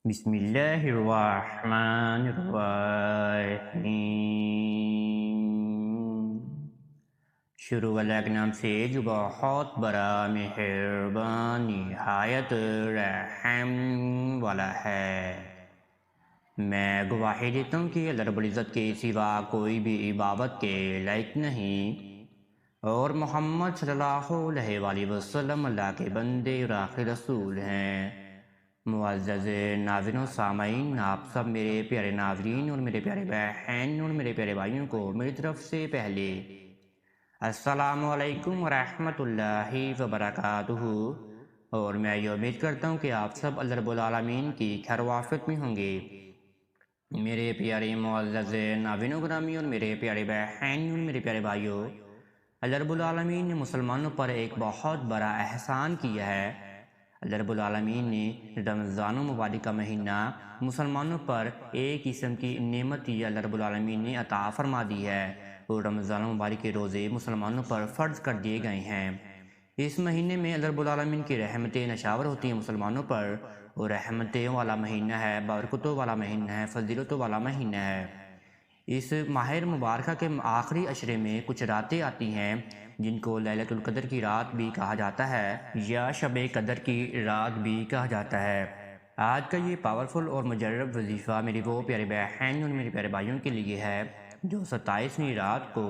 بسم اللہ الرحمن الرحیم۔ شروع اللہ کے نام سے جو بہت بڑا مہربان نہایت رحم والا ہے۔ میں گواہی دیتا ہوں کہ اللہ رب العزت کے سوا کوئی بھی عبادت کے لائق نہیں، اور محمد صلی اللہ علیہ وآلہ وسلم اللہ کے بندے اور آخری رسول ہیں۔ معزز ناظرین و سامعین، آپ سب میرے پیارے ناظرین اور میرے پیارے بہن اور میرے پیارے بھائیوں کو میری طرف سے پہلے السلام علیکم ورحمۃ اللہ وبرکاتہ، اور میں یہ امید کرتا ہوں کہ آپ سب اللہ رب العالمین کی خیر و عافیت میں ہوں گے۔ میرے پیارے معزز ناظرین و گرامی اور میرے پیارے بہن اور میرے پیارے بھائیوں، اللہ رب العالمین نے مسلمانوں پر ایک بہت بڑا احسان کیا ہے۔ اللہ رب العالمین نے رمضان المبارک کا مہینہ مسلمانوں پر ایک قسم کی نعمت ہی اللہ رب العالمین نے عطا فرما دی ہے، اور رمضان المبارک کے روزے مسلمانوں پر فرض کر دیے گئے ہیں۔ اس مہینے میں اللہ رب العالمین کی رحمتیں نشاور ہوتی ہیں مسلمانوں پر، اور رحمتوں والا مہینہ ہے، برکتوں والا مہینہ ہے، فضیلتوں والا مہینہ ہے۔ اس ماہ مبارکہ کے آخری عشرے میں کچھ راتیں آتی ہیں جن کو لیلۃ القدر کی رات بھی کہا جاتا ہے یا شب قدر کی رات بھی کہا جاتا ہے۔ آج کا یہ پاورفل اور مجرب وظیفہ میری وہ پیارے بہن اور میرے پیارے بھائیوں کے لیے ہے جو 27ویں رات کو،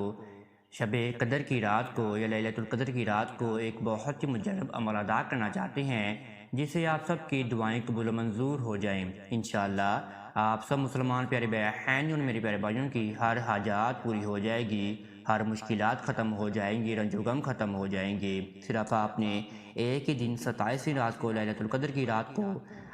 شب قدر کی رات کو یا لیلۃ القدر کی رات کو ایک بہت ہی مجرب عمل ادا کرنا چاہتے ہیں، جس سے آپ سب کی دعائیں قبول و منظور ہو جائیں۔ انشاءاللہ آپ سب مسلمان پیارے بہن اور میرے پیارے بھائیوں کی ہر حاجات پوری ہو جائے گی، ہر مشکلات ختم ہو جائیں گی، رنج و غم ختم ہو جائیں گے۔ صرف آپ نے ایک ہی دن 27ویں رات کو، لیلۃ القدر کی رات کو،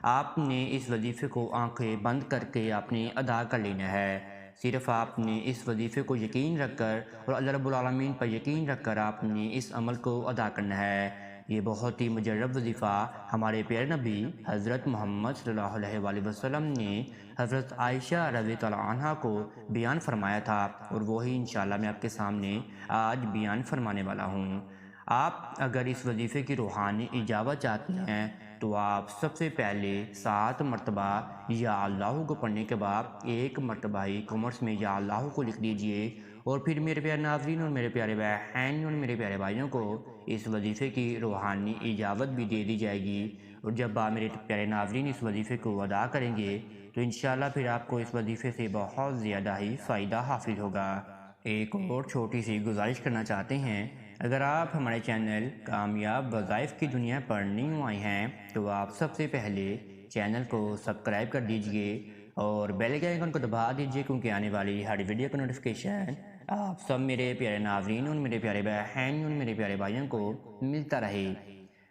آپ نے اس وظیفے کو آنکھیں بند کر کے آپ نے ادا کر لینا ہے۔ صرف آپ نے اس وظیفے کو یقین رکھ کر اور اللہ رب العالمین پر یقین رکھ کر آپ نے اس عمل کو ادا کرنا ہے۔ یہ بہت ہی مجرب وظیفہ ہمارے پیارے نبی حضرت محمد صلی اللہ علیہ وآلہ وسلم نے حضرت عائشہ رضی اللہ عنہا کو بیان فرمایا تھا، اور وہی انشاءاللہ میں آپ کے سامنے آج بیان فرمانے والا ہوں۔ آپ اگر اس وظیفے کی روحانی اجابت چاہتے ہیں تو آپ سب سے پہلے 7 مرتبہ یا اللہ کو پڑھنے کے بعد ایک مرتبہ ہی کامنٹس میں یا اللہ کو لکھ دیجئے، اور پھر میرے پیارے ناظرین اور میرے پیارے بہن اور میرے پیارے بھائیوں کو اس وظیفے کی روحانی اجابت بھی دے دی جائے گی۔ اور جب آپ میرے پیارے ناظرین اس وظیفے کو ادا کریں گے تو انشاءاللہ پھر آپ کو اس وظیفے سے بہت زیادہ ہی فائدہ حاصل ہوگا۔ ایک اور چھوٹی سی گزارش کرنا چاہتے ہیں، اگر آپ ہمارے چینل کامیاب وظائف کی دنیا پر نیو آئے ہیں تو آپ سب سے پہلے چینل کو سبسکرائب کر دیجئے اور بیل کے آئیکن کو دبا دیجئے، کیونکہ آنے والی ہر ویڈیو کا نوٹیفیکیشن آپ سب میرے پیارے ناظرین اور میرے پیارے بہن اور میرے پیارے بھائیوں کو ملتا رہے۔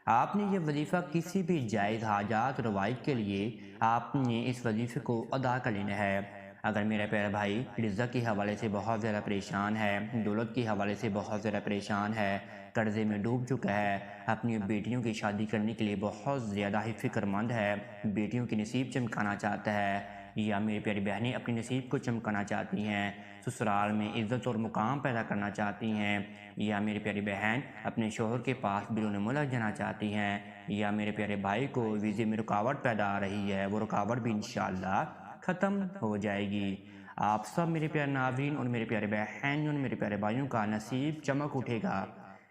آپ نے یہ وظیفہ کسی بھی جائز حاجات روایت کے لیے آپ نے اس وظیفے کو ادا کر لینا ہے۔ اگر میرا پیارا بھائی رزق کے حوالے سے بہت زیادہ پریشان ہے، دولت کے حوالے سے بہت زیادہ پریشان ہے، قرضے میں ڈوب چکا ہے، اپنی بیٹیوں کی شادی کرنے کے لیے بہت زیادہ ہی فکر مند ہے، بیٹیوں کی نصیب چمکانا چاہتا ہے، یا میری پیاری بہنیں اپنی نصیب کو چمکانا چاہتی ہیں، سسرال میں عزت اور مقام پیدا کرنا چاہتی ہیں، یا میری پیاری بہن اپنے شوہر کے پاس بیرون ملک جانا چاہتی ہیں، یا میرے پیارے بھائی کو ویزے میں رکاوٹ پیدا آ رہی ہے، وہ رکاوٹ بھی انشاءاللہ ختم ہو جائے گی۔ آپ سب میرے پیارے ناظرین اور میرے پیارے بہن اور میرے پیارے بھائیوں کا نصیب چمک اٹھے گا،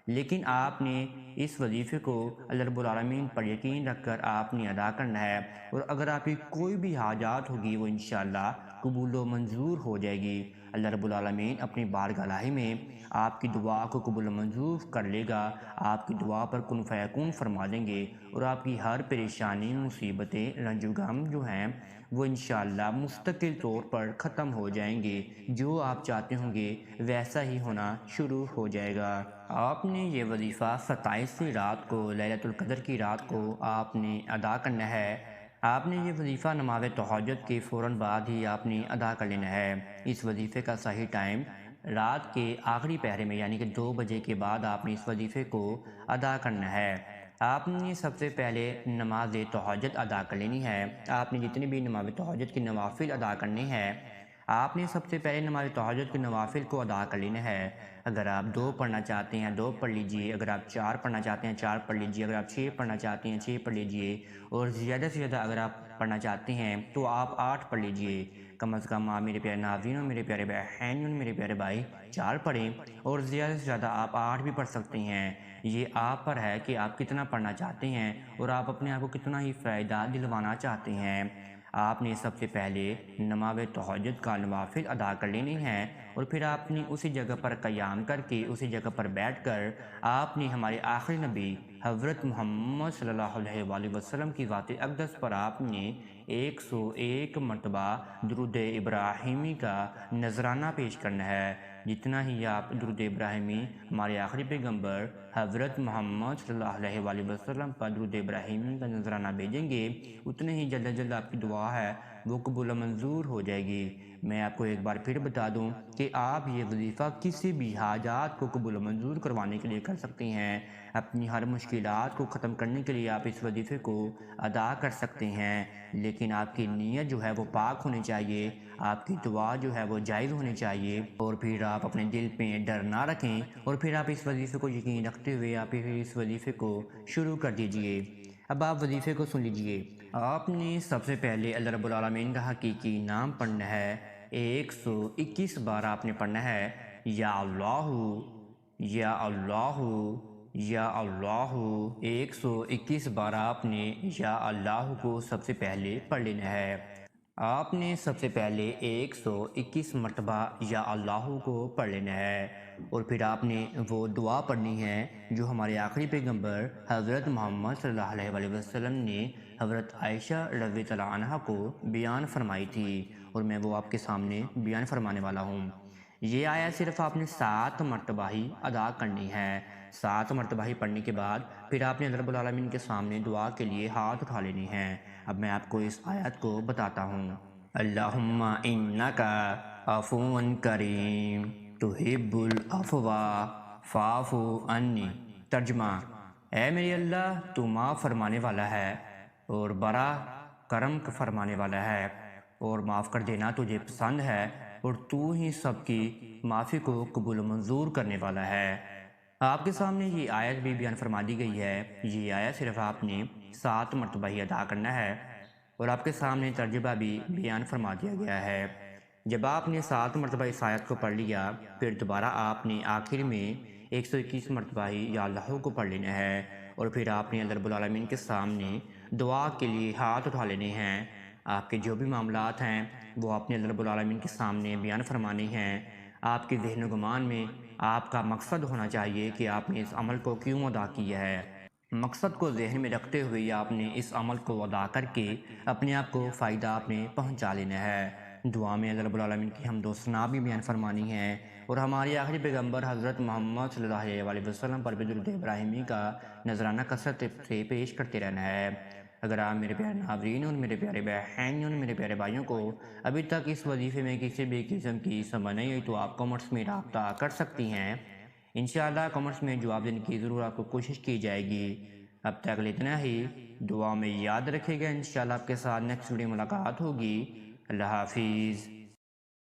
لیکن آپ نے اس وظیفے کو اللہ رب العالمین پر یقین رکھ کر آپ نے ادا کرنا ہے، اور اگر آپ کی کوئی بھی حاجات ہوگی وہ انشاءاللہ قبول و منظور ہو جائے گی۔ اللہ رب العالمین اپنی بارگاہ الہی میں آپ کی دعا کو قبول و منظور کر لے گا، آپ کی دعا پر کن فیکون فرما دیں گے، اور آپ کی ہر پریشانی، مصیبتیں، رنج و غم جو ہیں وہ انشاءاللہ مستقل طور پر ختم ہو جائیں گے۔ جو آپ چاہتے ہوں گے ویسا ہی ہونا شروع ہو جائے گا۔ آپ نے یہ وظیفہ 27ویں رات کو، لیلۃ القدر کی رات کو آپ نے ادا کرنا ہے۔ آپ نے یہ وظیفہ نماز تہجد کے فوراً بعد ہی آپ نے ادا کر لینا ہے۔ اس وظیفے کا صحیح ٹائم رات کے آخری پہرے میں، یعنی کہ 2 بجے کے بعد آپ نے اس وظیفے کو ادا کرنا ہے۔ آپ نے سب سے پہلے نماز تہجد ادا کر لینی ہے۔ آپ نے جتنی بھی نماز تہجد کی نوافل ادا کرنے ہیں آپ نے سب سے پہلے نماز تہجد کے نوافل کو ادا کر لینا ہے۔ اگر آپ 2 پڑھنا چاہتے ہیں 2 پڑھ لیجئے، اگر آپ 4 پڑھنا چاہتے ہیں 4 پڑھ لیجئے، اگر آپ 6 پڑھنا چاہتے ہیں 6 پڑھ لیجئے، اور زیادہ سے زیادہ اگر آپ پڑھنا چاہتے ہیں تو آپ 8 پڑھ لیجئے۔ کم از کم آپ میرے پیارے ناظرین اور میرے پیارے بہن اور میرے پیارے بھائی 4 پڑھیں، اور زیادہ سے زیادہ آپ 8 بھی پڑھ سکتے ہیں۔ یہ آپ پر ہے کہ آپ کتنا پڑھنا چاہتے ہیں اور آپ اپنے آپ کو کتنا ہی فائدہ دلوانا چاہتے ہیں۔ آپ نے سب سے پہلے نماز تہجد کا نوافل ادا کر لینے ہیں، اور پھر آپ نے اسی جگہ پر قیام کر کے اسی جگہ پر بیٹھ کر آپ نے ہمارے آخری نبی حضرت محمد صلی اللہ علیہ وآلہ وسلم کی ذات اقدس پر آپ نے 101 مرتبہ درود ابراہیمی کا نذرانہ پیش کرنا ہے۔ جتنا ہی آپ درود ابراہیمی ہمارے آخری پیغمبر حضرت محمد صلی اللہ علیہ وآلہ وسلم پر درود ابراہیمی کا نذرانہ بھیجیں گے، اتنے ہی جلد جلد آپ کی دعا ہے وہ قبول و منظور ہو جائے گی۔ میں آپ کو ایک بار پھر بتا دوں کہ آپ یہ وظیفہ کسی بھی حاجات کو قبول و منظور کروانے کے لیے کر سکتے ہیں۔ اپنی ہر مشکلات کو ختم کرنے کے لیے آپ اس وظیفے کو ادا کر سکتے ہیں، لیکن آپ کی نیت جو ہے وہ پاک ہونی چاہیے، آپ کی دعا جو ہے وہ جائز ہونی چاہیے، اور پھر آپ اپنے دل پہ ڈر نہ رکھیں، اور پھر آپ اس وظیفے کو یقین رکھتے ہوئے آپ اس وظیفے کو شروع کر دیجئے۔ اب آپ وظیفے کو سن لیجئے۔ آپ نے سب سے پہلے اللہ رب العالمین کا حقیقی نام پڑھنا ہے۔ 121 بار آپ نے پڑھنا ہے، یا اللہ یا اللہ یا اللہ۔ 121 بار آپ نے یا اللہ کو سب سے پہلے پڑھ لینا ہے۔ آپ نے سب سے پہلے 121 مرتبہ یا اللہ کو پڑھ لینا ہے، اور پھر آپ نے وہ دعا پڑھنی ہے جو ہمارے آخری پیغمبر حضرت محمد صلی اللہ علیہ وآلہ وسلم نے حضرت عائشہ رضی اللہ عنہا کو بیان فرمائی تھی، اور میں وہ آپ کے سامنے بیان فرمانے والا ہوں۔ یہ آیت صرف آپ نے 7 مرتبہ ہی ادا کرنی ہے۔ 7 مرتبہ ہی پڑھنے کے بعد پھر آپ نے اللہ رب العالمین کے سامنے دعا کے لیے ہاتھ اٹھا لینے ہیں۔ اب میں آپ کو اس آیت کو بتاتا ہوں۔ اللہم انکا عفو کریم تحب العفو فاعف عنی۔ ترجمہ: اے میرے اللہ، تو معاف فرمانے والا ہے اور بڑا کرم فرمانے والا ہے، اور معاف کر دینا تجھے پسند ہے، اور تو ہی سب کی معافی کو قبول و منظور کرنے والا ہے۔ آپ کے سامنے یہ آیت بھی بیان فرما دی گئی ہے۔ یہ آیت صرف آپ نے 7 مرتبہ ہی ادا کرنا ہے، اور آپ کے سامنے ترجمہ بھی بیان فرما دیا گیا ہے۔ جب آپ نے 7 مرتبہ اس آیت کو پڑھ لیا، پھر دوبارہ آپ نے آخر میں 121 مرتبہ ہی یا اللہ کو پڑھ لینا ہے، اور پھر آپ نے اللہ رب العالمین کے سامنے دعا کے لیے ہاتھ اٹھا لینے ہیں۔ آپ کے جو بھی معاملات ہیں وہ آپ نے اللہ رب العالمین کے سامنے بیان فرمانے ہیں۔ آپ کے ذہن و گمان میں آپ کا مقصد ہونا چاہیے کہ آپ نے اس عمل کو کیوں ادا کیا ہے۔ مقصد کو ذہن میں رکھتے ہوئے آپ نے اس عمل کو ادا کر کے اپنے آپ کو فائدہ آپ نے پہنچا لینا ہے۔ دعا میں اللہ رب العالمین کی حمد و ثنا بھی بیان فرمانی ہے، اور ہمارے آخری پیغمبر حضرت محمد صلی اللہ علیہ وآلہ وسلم پر بھی درود ابراہیمی کا نذرانہ کثرت سے پیش کرتے رہنا ہے۔ اگر آپ میرے پیارے ناظرین اور میرے پیارے بہن اور میرے پیارے بھائیوں کو ابھی تک اس وظیفے میں کسی بھی قسم کی سمجھ نہیں ہوئی تو آپ کامنٹس میں رابطہ کر سکتی ہیں۔ انشاءاللہ کامنٹس میں جواب دینے کی ضرور آپ کو کوشش کی جائے گی۔ اب تک اتنا ہی، دعا میں یاد رکھے گا۔ انشاءاللہ آپ کے ساتھ نیکسٹ ویڈیو ملاقات ہوگی۔ اللہ حافظ۔